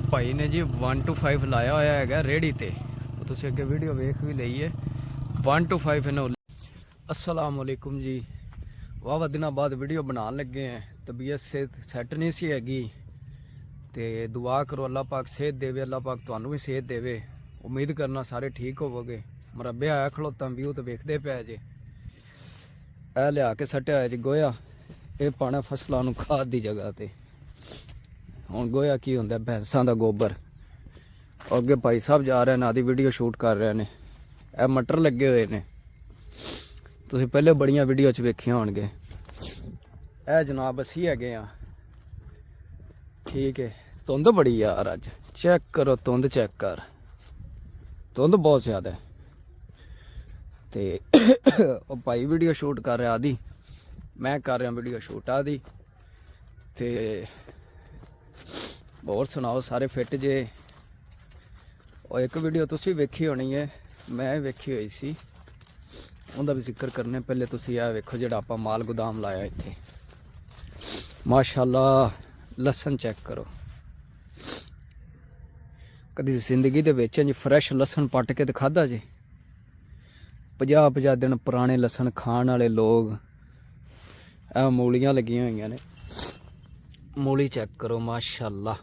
भाई ने जी 1 to 5 लाया होया है रेहड़ी ते तुसीं अगे वीडियो वेख भी लई है 1 to 5 इन्हों। अस्सलाम वालेकुम जी, वाह दिनों बाद वीडियो बनाने लगे हैं। तबीयत सैट नहीं सी हैगी ते दुआ करो अल्लाह पाक सेहत देवे, अल्लाह पाक तुहानू भी सेहत देवे। उम्मीद करना सारे ठीक होवोगे। मरब्बे आया खड़ोता व्यू तो वेखदे पे जे ए लिया के सट्टिया होया जी गोया, ये पाना फसलों नू खाद दी जगह ते। हुण गोया की हुंदा भैंसां दा गोबर। अगे भाई साहब जा रहे हैं आदि वीडियो शूट कर रहे हैं। ए मटर लगे हुए ने, तुसीं पहले बड़ियां वीडियो च वेखियां होणगे। ए जनाब असीं हैगे आ, ठीक है। धुंध बड़ी यार अज, चेक करो धुंध चेक कर, धुंध बहुत ज़्यादा है। तो भाई वीडियो शूट कर रहा आदि, मैं कर रहा वीडियो शूट आदि। ते होर सुनाओ सारे फिट जे। और एक वीडियो तुसीं वेखी होनी है, मैं वेखी हुई सी, उनका भी जिक्र करने। पहले तुसीं आ वेखो जिहड़ा आपां माल गोदाम लाया इत्थे, माशाअल्लाह। लसन चेक करो, कदी जिंदगी दे विच इंज फ्रैश लसन पट के ते खादा जे? 50-50 दिन पुराने लसन खाण वाले लोग। आ मूलियां लगियां हुई ने, मूली चेक करो माशाअल्लाह।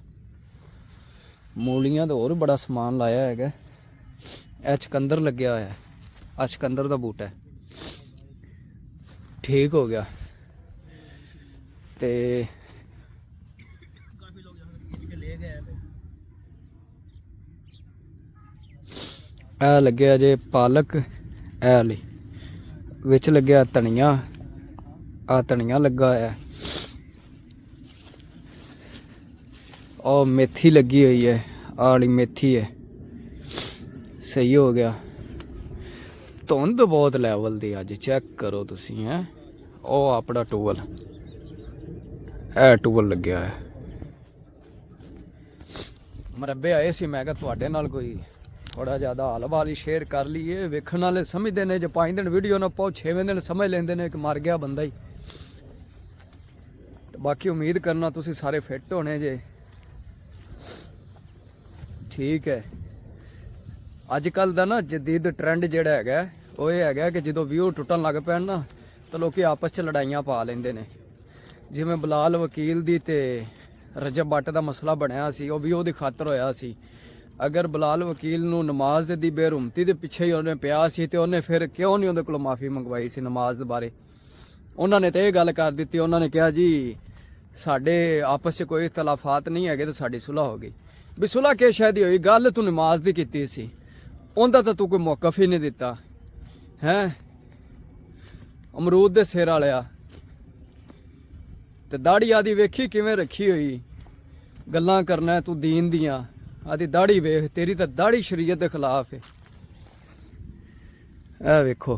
मूलियां तो होर बड़ा समान लाया है। ए चकंदर लग्या होया है, आ चकंदर दा बूटा है, ठीक हो गया। ते ए लग्या जे पालक, ए वाली विच लग्या धनिया, आ धनिया लगा है। और मेथी लगी हुई है, आली मेथी है, सही हो गया। धुंध बहुत लैवल दी अज, चेक करो तुसीं हैं। ओ अपना टूवल, ए टूवल लग्या है। मरब्बे आए सी, मैं तुहाडे नाल कोई थोड़ा ज़्यादा हाल वाली शेयर कर लीए। वेखण वाले समझते हैं जो 5 दिन वीडियो ना पाओ 6वें दिन समझ लेंदे ने कि मर गया बंदा ही। तो बाकी उम्मीद करना तुसीं सारे फिट होने जे, ठीक है। अजकल का ना जदीद ट्रेंड जिहड़ा हैगा वो ये हैगा कि जो व्यू टुटन लग पैण ना तो लोग आपस च लड़ाइयां पा लेंदे ने। जिवें बिलाल वकील दी ते रजब भट्ट दा मसला बनया सी, वो भी ਉਹਦੀ खातर होया सी। अगर बिलाल वकील नूं नमाज दी बेरुमती दे पिछे ही उन्हें पिया सी ते उन्हें फिर क्यों नहीं उहदे कोलों माफ़ी मंगवाई सी नमाज दे बारे। उन्होंने तो यह गल कर दी, उन्होंने कहा जी साडे आपस च कोई इख्तलाफात नहीं है तो साडी सुलह हो गई। भी सुलह किस शायद ही हुई, गल तू नमाज दी कीती सी, उनका तो तू कोई मौकफ ही नहीं दिता है। अमरूद दे सिर वालिया ते दाड़ी आदि वेखी किवें रखी हुई, गल्लां करना है तू दीन दियां, आदि दाड़ी वेख, तेरी तो दाड़ी शरीयत के खिलाफ है। ए वेखो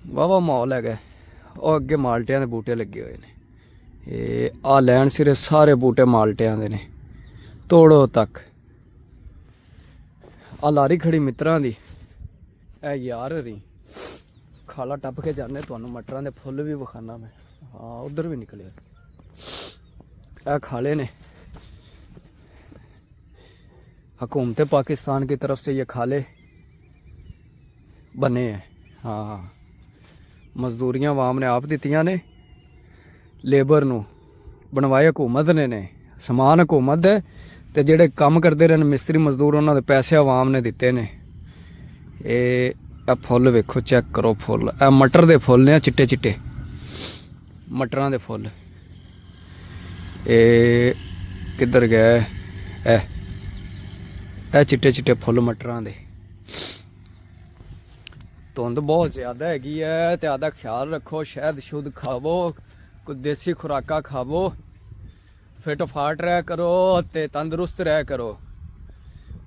वाह माहौल है। और अगे माल्टियां के बूटे लगे हुए हैं। ये आ लैन सिरे सारे बूटे माल्टियां दे ने, तोड़ो तक। आ लारी खड़ी मित्रां दी, ए यार री खाला टप के जाने तुहानू मटरां दे फुੱਲ भी विखाना मैं। हाँ उधर भी निकले, ए खाले ने। हुकूमत पाकिस्तान की तरफ से ये खाले बने हैं। हाँ मजदूरियाँ आवाम ने आप दित्तियां ने, लेबर नू बनवाए हुकूमत ने समान हुकूमत है। तो जेडे काम करते रहे मिस्त्री मजदूर उन्होंने पैसे आवाम ने दिते ने। ये फुੱਲ वेखो चेक करो, फुੱਲ ए मटर दे फुੱਲ ने, चिट्टे चिट्टे मटरां दे फुੱਲ। ये किधर गए ए चिट्टे चिट्टे फुੱਲ मटरां दे। धुंध बहुत ज़्यादा हैगी है, तो आदा ख्याल रखो। शहद शुद्ध खावो, कुछ देसी खुराका खावो, फिट फाट रहा करो ते तंदरुस्त रहा करो,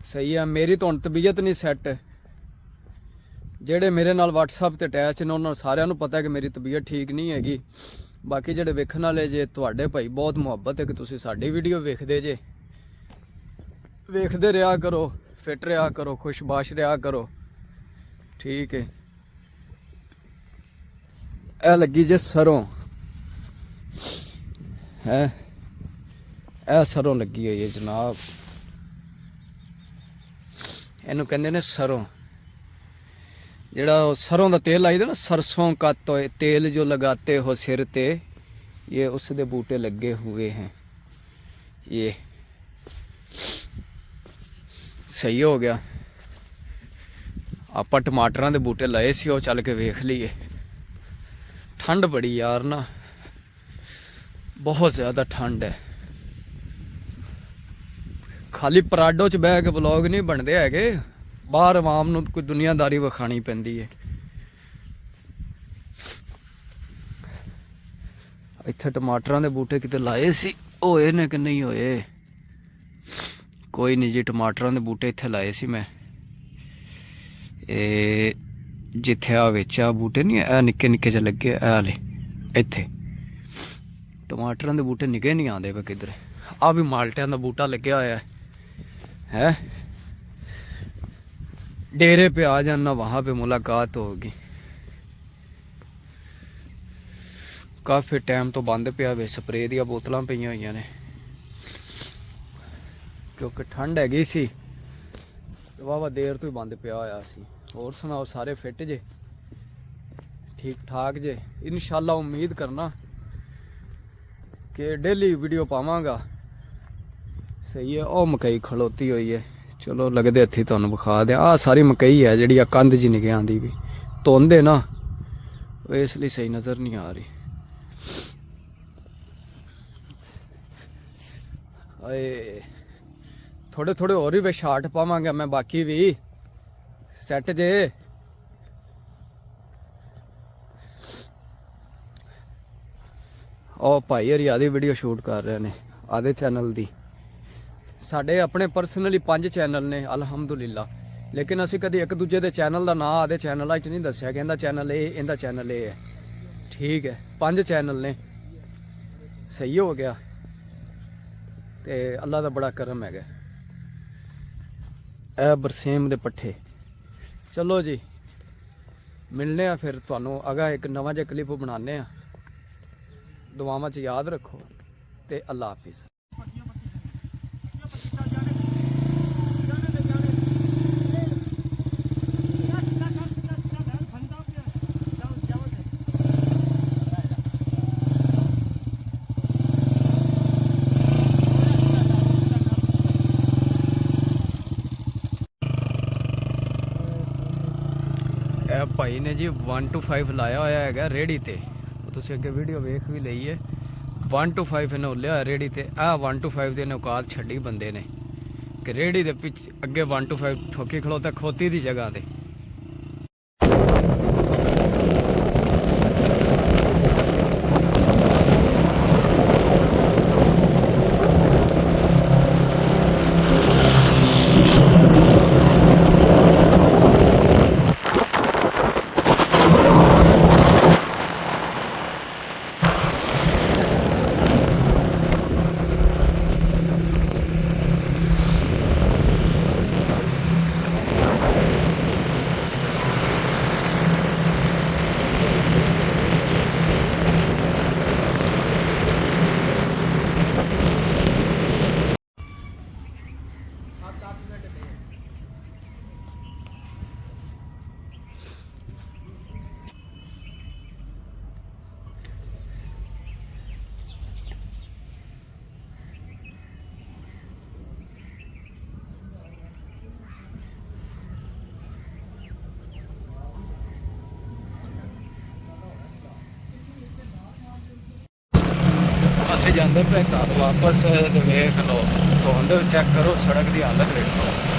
सही है। मेरी तो हुण तबीयत नहीं सैट। जेडे मेरे नाल WhatsApp ते अटैच ने उन्होंने सारिਆਂ ਨੂੰ पता है कि मेरी तबीयत ठीक नहीं हैगी। बाकी जेडे वेखण वाले जे तुहाडे भाई बहुत मुहब्बत है कि तुसीं साडी वीडियो वेखदे जे, वेखदे रहा करो, फिट रहा करो, खुशबाश रहा करो, ठीक है। ए लगी जे सरों है, ਇਹ ਸਰੋਂ ਲੱਗੀ ਹੋਈ ਹੈ ਜਨਾਬ, ਇਹਨੂੰ ਕਹਿੰਦੇ ਨੇ ਸਰੋਂ। ਜਿਹੜਾ ਸਰੋਂ ਦਾ तेल आई था ना, सरसों का तो तेल जो लगाते हो सिर ते, ये उसके बूटे लगे हुए हैं। ये सही हो गया। ਆਪਾਂ ਟਮਾਟਰਾਂ ਦੇ ਬੂਟੇ ਲਾਏ ਸੀ, ਉਹ ਚੱਲ ਕੇ ਵੇਖ ਲਈਏ। ਠੰਡ ਬੜੀ ਯਾਰ ਨਾ, ਬਹੁਤ ਜ਼ਿਆਦਾ ਠੰਡ ਹੈ। ਖਾਲੀ ਪਰਾਡੋ 'ਚ ਬਹਿ ਕੇ ਵਲੌਗ ਨਹੀਂ ਬਣਦੇ ਹੈਗੇ, ਬਾਹਰ ਆਵਾਮ ਨੂੰ ਕੋਈ ਦੁਨੀਆਦਾਰੀ ਵਿਖਾਣੀ ਪੈਂਦੀ ਹੈ। ਇੱਥੇ ਟਮਾਟਰਾਂ ਦੇ ਬੂਟੇ ਕਿਤੇ ਲਾਏ ਸੀ, ਹੋਏ ਨੇ ਕਿ ਨਹੀਂ ਹੋਏ ਕੋਈ ਨਹੀਂ ਜੀ। ਟਮਾਟਰਾਂ ਦੇ ਬੂਟੇ ਇੱਥੇ ਲਾਏ ਸੀ ਮੈਂ, ਇਹ ਜਿੱਥੇ ਆ ਵਿੱਚ ਆ ਬੂਟੇ ਨਹੀਂ, ਇਹ ਨਿੱਕੇ ਨਿੱਕੇ ਜਿਹੇ ਲੱਗੇ ਇਹ ਵਾਲੇ, ਇੱਥੇ ਟਮਾਟਰਾਂ ਦੇ ਬੂਟੇ ਨਿੱਕੇ ਨਹੀਂ ਆਉਂਦੇ ਪਏ ਕਿਧਰ। ਆ ਵੀ ਮਾਲਟਿਆਂ ਦਾ ਬੂਟਾ ਲੱਗਿਆ ਹੋਇਆ है। डेरे पे आ जाना, वहाँ पे मुलाकात होगी। काफ़ी टाइम तो बंद पिया वे, स्प्रे दी बोतलां पईयां होईयां ने, क्योंकि ठंड हैगी सी, वाहवा देर तो ही बंद पिया होया सी। होर सुनाओ, सारे फिट जे, ठीक ठाक जे? इंशाअल्लाह उम्मीद करना कि डेली वीडियो पावांगा। सही है। ਉਹ ਮਕਈ ਖਲੋਤੀ ਹੋਈ है, चलो लगते हथी तुहानूं विखा दें। आ सारी मकई है जिहड़ी आ कंध जी निके आंदी भी, धुंद है ना, इसलिए सही नज़र नहीं आ रही। आए थोड़े थोड़े और भी शार्ट पावांगा मैं, बाकी भी सैट जे। ओ भाई हरी आदि वीडियो शूट कर रहे ने आदे चैनल दी। साढ़े अपने पर्सनली 5 चैनल ने अलहमदुलिल्ला, लेकिन असी कभी एक दूजे के चैनल का नाम आदे चैनल नहीं दसिया कि इहदा चैनल इहदा चैनल ये है। ठीक है, 5 चैनल ने, सही हो गया। ते अल्लाह का बड़ा करम है। ए बरसेम दे पट्ठे। चलो जी मिलने आ फिर तुहानूं अगा एक नवा जिहा क्लिप बनाने आ। दुआवां च याद रखो ते अल्लाह हाफिज़। भाई ने जी 1 to 5 लाया होया है रेहड़ी ते, तुसीं अगे वीडियो वेख भी लई है। 1 to 5 इन्हें लिया रेहड़ी ते। आ 1 to 5 दी औकात छड्डी बंदे ने कि रेहड़ी दे पिछ अगे 1 to 5 ठोकी खड़ोता खोती दी जगह ते। ਅਸੀਂ ਜਾਂਦੇ ਪਏ ਘਰ ਵਾਪਸ ਤੇ ਵੇਖ ਲਓ, ਧੁੰਦ ਚੈੱਕ ਕਰੋ, ਸੜਕ ਦੀ ਹਾਲਤ ਵੇਖੋ।